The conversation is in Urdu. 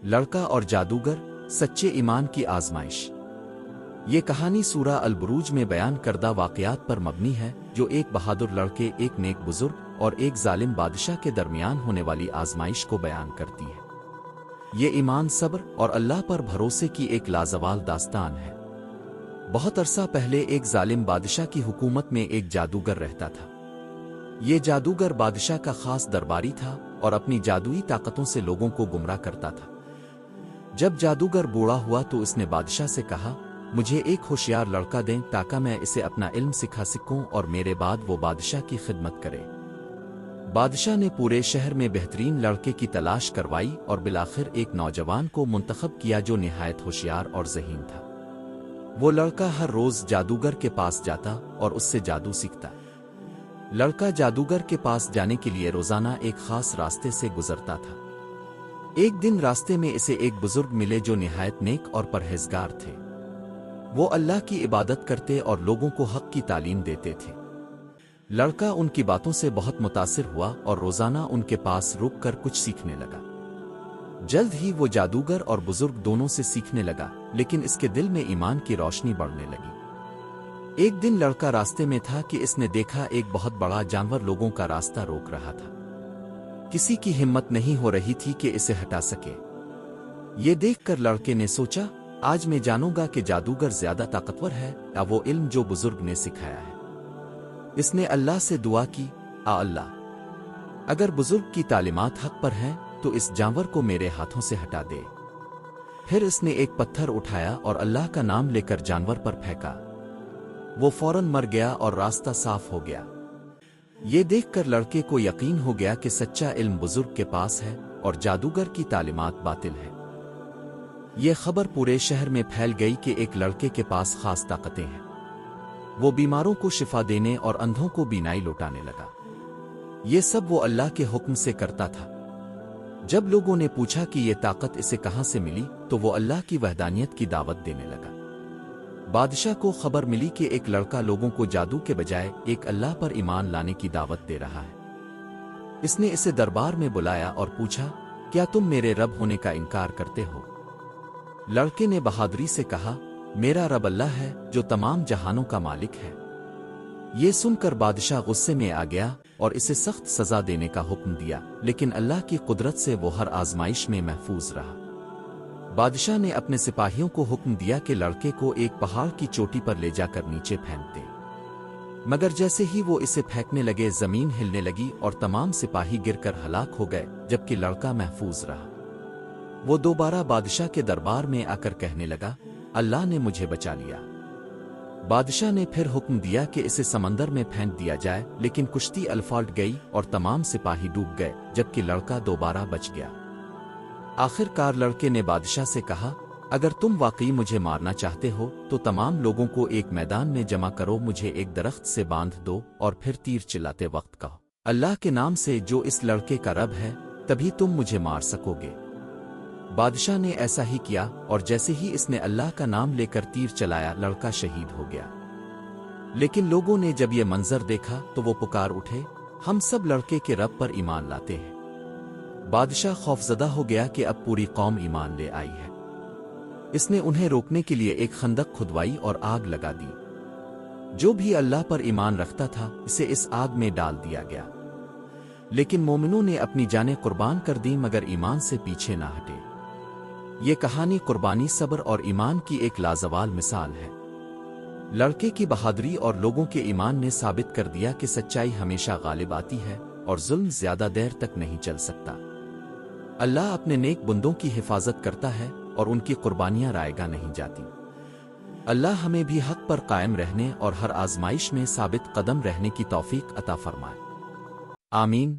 لڑکا اور جادوگر سچے ایمان کی آزمائش۔ یہ کہانی سورہ البروج میں بیان کردہ واقعات پر مبنی ہے، جو ایک بہادر لڑکے، ایک نیک بزرگ اور ایک ظالم بادشاہ کے درمیان ہونے والی آزمائش کو بیان کرتی ہے۔ یہ ایمان، صبر اور اللہ پر بھروسے کی ایک لازوال داستان ہے۔ بہت عرصہ پہلے ایک ظالم بادشاہ کی حکومت میں ایک جادوگر رہتا تھا۔ یہ جادوگر بادشاہ کا خاص درباری تھا اور اپنی جادوئی طاقتوں سے لوگوں کو گمراہ کرتا تھا۔ جب جادوگر بوڑھا ہوا تو اس نے بادشاہ سے کہا، مجھے ایک ہوشیار لڑکا دیں تاکہ میں اسے اپنا علم سکھا سکوں اور میرے بعد وہ بادشاہ کی خدمت کرے۔ بادشاہ نے پورے شہر میں بہترین لڑکے کی تلاش کروائی اور بالآخر ایک نوجوان کو منتخب کیا جو نہایت ہوشیار اور ذہین تھا۔ وہ لڑکا ہر روز جادوگر کے پاس جاتا اور اس سے جادو سیکھتا۔ لڑکا جادوگر کے پاس جانے کے لیے روزانہ ایک خاص راستے سے گزرتا تھا۔ ایک دن راستے میں اسے ایک بزرگ ملے جو نہایت نیک اور پرہیزگار تھے۔ وہ اللہ کی عبادت کرتے اور لوگوں کو حق کی تعلیم دیتے تھے۔ لڑکا ان کی باتوں سے بہت متاثر ہوا اور روزانہ ان کے پاس رک کر کچھ سیکھنے لگا۔ جلد ہی وہ جادوگر اور بزرگ دونوں سے سیکھنے لگا، لیکن اس کے دل میں ایمان کی روشنی بڑھنے لگی۔ ایک دن لڑکا راستے میں تھا کہ اس نے دیکھا ایک بہت بڑا جانور لوگوں کا راستہ روک رہا تھا۔ کسی کی ہمت نہیں ہو رہی تھی کہ اسے ہٹا سکے۔ یہ دیکھ کر لڑکے نے سوچا، آج میں جانوں گا کہ جادوگر زیادہ طاقتور ہے یا وہ علم جو بزرگ نے سکھایا ہے۔ اس نے اللہ سے دعا کی، اللہ، اگر بزرگ کی تعلیمات حق پر ہیں تو اس جانور کو میرے ہاتھوں سے ہٹا دے۔ پھر اس نے ایک پتھر اٹھایا اور اللہ کا نام لے کر جانور پر پھینکا۔ وہ فوراً مر گیا اور راستہ صاف ہو گیا۔ یہ دیکھ کر لڑکے کو یقین ہو گیا کہ سچا علم بزرگ کے پاس ہے اور جادوگر کی تعلیمات باطل ہے۔ یہ خبر پورے شہر میں پھیل گئی کہ ایک لڑکے کے پاس خاص طاقتیں ہیں۔ وہ بیماروں کو شفا دینے اور اندھوں کو بینائی لوٹانے لگا۔ یہ سب وہ اللہ کے حکم سے کرتا تھا۔ جب لوگوں نے پوچھا کہ یہ طاقت اسے کہاں سے ملی تو وہ اللہ کی وحدانیت کی دعوت دینے لگا۔ بادشاہ کو خبر ملی کہ ایک لڑکا لوگوں کو جادو کے بجائے ایک اللہ پر ایمان لانے کی دعوت دے رہا ہے۔ اس نے اسے دربار میں بلایا اور پوچھا، کیا تم میرے رب ہونے کا انکار کرتے ہو؟ لڑکے نے بہادری سے کہا، میرا رب اللہ ہے جو تمام جہانوں کا مالک ہے۔ یہ سن کر بادشاہ غصے میں آ گیا اور اسے سخت سزا دینے کا حکم دیا، لیکن اللہ کی قدرت سے وہ ہر آزمائش میں محفوظ رہا۔ بادشاہ نے اپنے سپاہیوں کو حکم دیا کہ لڑکے کو ایک پہاڑ کی چوٹی پر لے جا کر نیچے پھینک دیں، مگر جیسے ہی وہ اسے پھینکنے لگے زمین ہلنے لگی اور تمام سپاہی گر کر ہلاک ہو گئے، جبکہ لڑکا محفوظ رہا۔ وہ دوبارہ بادشاہ کے دربار میں آ کر کہنے لگا، اللہ نے مجھے بچا لیا۔ بادشاہ نے پھر حکم دیا کہ اسے سمندر میں پھینک دیا جائے، لیکن کشتی الفالٹ گئی اور تمام سپاہی ڈوب گئے، جبکہ لڑکا دوبارہ بچ گیا۔ آخر کار لڑکے نے بادشاہ سے کہا، اگر تم واقعی مجھے مارنا چاہتے ہو تو تمام لوگوں کو ایک میدان میں جمع کرو، مجھے ایک درخت سے باندھ دو اور پھر تیر چلاتے وقت کہو، اللہ کے نام سے جو اس لڑکے کا رب ہے، تبھی تم مجھے مار سکو گے۔ بادشاہ نے ایسا ہی کیا اور جیسے ہی اس نے اللہ کا نام لے کر تیر چلایا، لڑکا شہید ہو گیا۔ لیکن لوگوں نے جب یہ منظر دیکھا تو وہ پکار اٹھے، ہم سب لڑکے کے رب پر ایمان لاتے ہیں۔ بادشاہ خوفزدہ ہو گیا کہ اب پوری قوم ایمان لے آئی ہے۔ اس نے انہیں روکنے کے لیے ایک خندق کھدوائی اور آگ لگا دی۔ جو بھی اللہ پر ایمان رکھتا تھا اسے اس آگ میں ڈال دیا گیا۔ لیکن مومنوں نے اپنی جانیں قربان کر دیں مگر ایمان سے پیچھے نہ ہٹے۔ یہ کہانی قربانی، صبر اور ایمان کی ایک لازوال مثال ہے۔ لڑکے کی بہادری اور لوگوں کے ایمان نے ثابت کر دیا کہ سچائی ہمیشہ غالب آتی ہے اور ظلم زیادہ دیر تک نہیں چل سکتا۔ اللہ اپنے نیک بندوں کی حفاظت کرتا ہے اور ان کی قربانیاں رائیگاں نہیں جاتی۔ اللہ ہمیں بھی حق پر قائم رہنے اور ہر آزمائش میں ثابت قدم رہنے کی توفیق عطا فرمائے۔ آمین۔